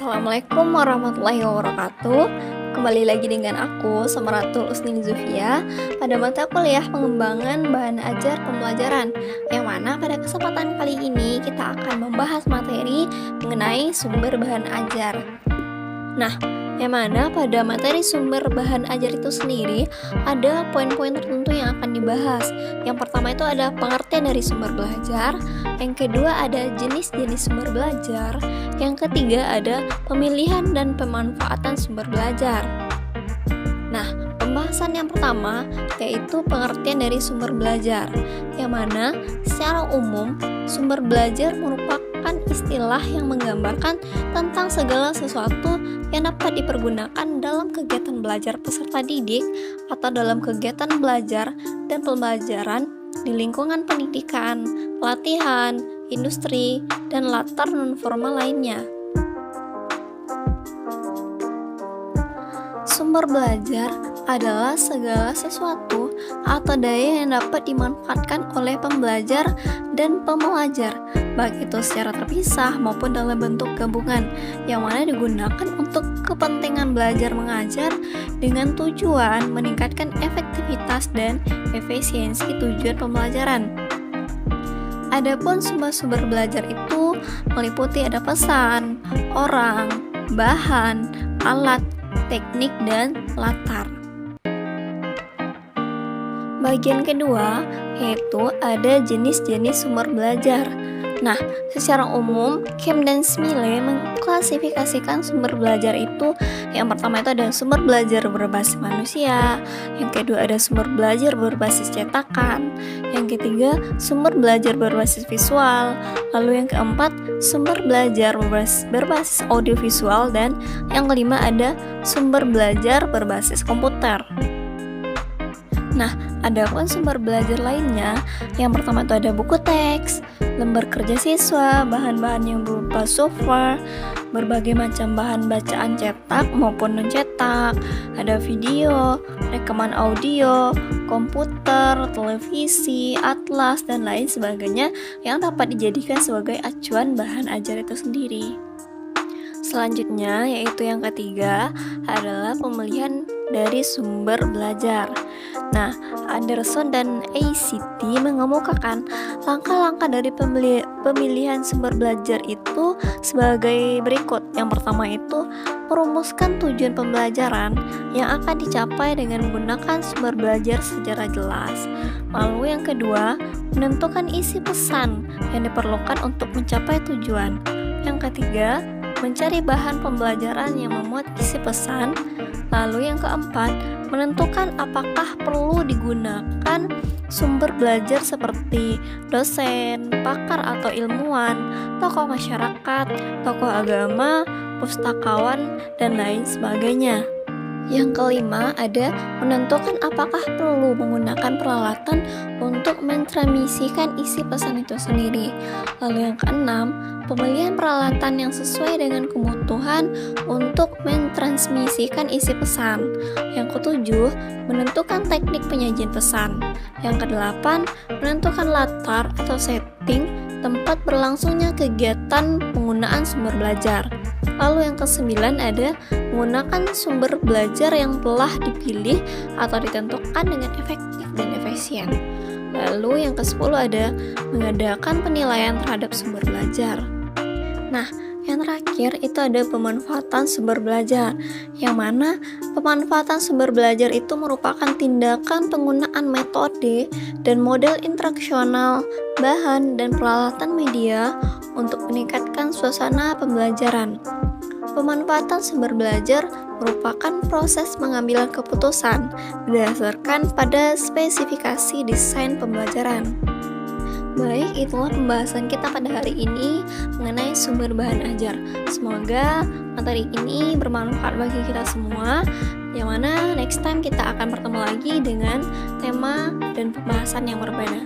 Assalamualaikum warahmatullahi wabarakatuh. Kembali lagi dengan aku, Samaratul Usni Zufia, pada mata kuliah pengembangan bahan ajar pembelajaran, yang mana pada kesempatan kali ini kita akan membahas materi mengenai sumber bahan ajar. Nah, yang mana pada materi sumber bahan ajar itu sendiri ada poin-poin tertentu yang akan dibahas. Yang pertama itu ada pengertian dari sumber belajar, yang kedua ada jenis-jenis sumber belajar, yang ketiga ada pemilihan dan pemanfaatan sumber belajar. Nah, pembahasan yang pertama yaitu pengertian dari sumber belajar, yang mana secara umum sumber belajar merupakan istilah yang menggambarkan tentang segala sesuatu yang dapat dipergunakan dalam kegiatan belajar peserta didik atau dalam kegiatan belajar dan pembelajaran di lingkungan pendidikan, pelatihan, industri, dan latar non-formal lainnya. Sumber belajar adalah segala sesuatu atau daya yang dapat dimanfaatkan oleh pembelajar dan pembelajar, baik itu secara terpisah maupun dalam bentuk gabungan, yang mana digunakan untuk kepentingan belajar mengajar dengan tujuan meningkatkan efektivitas dan efisiensi tujuan pembelajaran. Adapun sumber-sumber belajar itu meliputi ada pesan, orang, bahan, alat, teknik, dan latar. Bagian kedua yaitu ada jenis-jenis sumber belajar. Nah, secara umum Kim dan Smile mengklasifikasikan sumber belajar itu, yang pertama itu ada sumber belajar berbasis manusia, yang kedua ada sumber belajar berbasis cetakan, yang ketiga sumber belajar berbasis visual, lalu yang keempat sumber belajar berbasis audiovisual, dan yang kelima ada sumber belajar berbasis komputer. Nah, ada pun sumber belajar lainnya. Yang pertama itu ada buku teks, lembar kerja siswa, bahan-bahan yang berupa software, berbagai macam bahan bacaan cetak maupun non-cetak, ada video, rekaman audio, komputer, televisi, atlas, dan lain sebagainya yang dapat dijadikan sebagai acuan bahan ajar itu sendiri. Selanjutnya, yaitu yang ketiga adalah pemilihan dari sumber belajar. Nah, Anderson dan ACT mengemukakan langkah-langkah dari pemilihan sumber belajar itu sebagai berikut. Yang pertama itu merumuskan tujuan pembelajaran yang akan dicapai dengan menggunakan sumber belajar secara jelas. Lalu yang kedua, menentukan isi pesan yang diperlukan untuk mencapai tujuan. Yang ketiga, mencari bahan pembelajaran yang memuat isi pesan. Lalu yang keempat, menentukan apakah perlu digunakan sumber belajar seperti dosen, pakar atau ilmuwan, tokoh masyarakat, tokoh agama, pustakawan, dan lain sebagainya. Yang kelima ada menentukan apakah perlu menggunakan peralatan untuk mentransmisikan isi pesan itu sendiri. Lalu yang keenam, pemilihan peralatan yang sesuai dengan kebutuhan untuk mentransmisikan isi pesan. Yang ketujuh, menentukan teknik penyajian pesan. Yang kedelapan, menentukan latar atau setting tempat berlangsungnya kegiatan penggunaan sumber belajar. Lalu yang kesembilan ada menggunakan sumber belajar yang telah dipilih atau ditentukan dengan efektif dan efisien. Lalu yang ke-10 ada mengadakan penilaian terhadap sumber belajar. Nah, yang terakhir itu ada pemanfaatan sumber belajar, yang mana pemanfaatan sumber belajar itu merupakan tindakan penggunaan metode dan model interaksional, bahan dan peralatan media untuk meningkatkan suasana pembelajaran. Pemanfaatan sumber belajar merupakan proses pengambilan keputusan berdasarkan pada spesifikasi desain pembelajaran. Baik, itulah pembahasan kita pada hari ini mengenai sumber bahan ajar. Semoga materi ini bermanfaat bagi kita semua, yang mana next time kita akan bertemu lagi dengan tema dan pembahasan yang berbeda.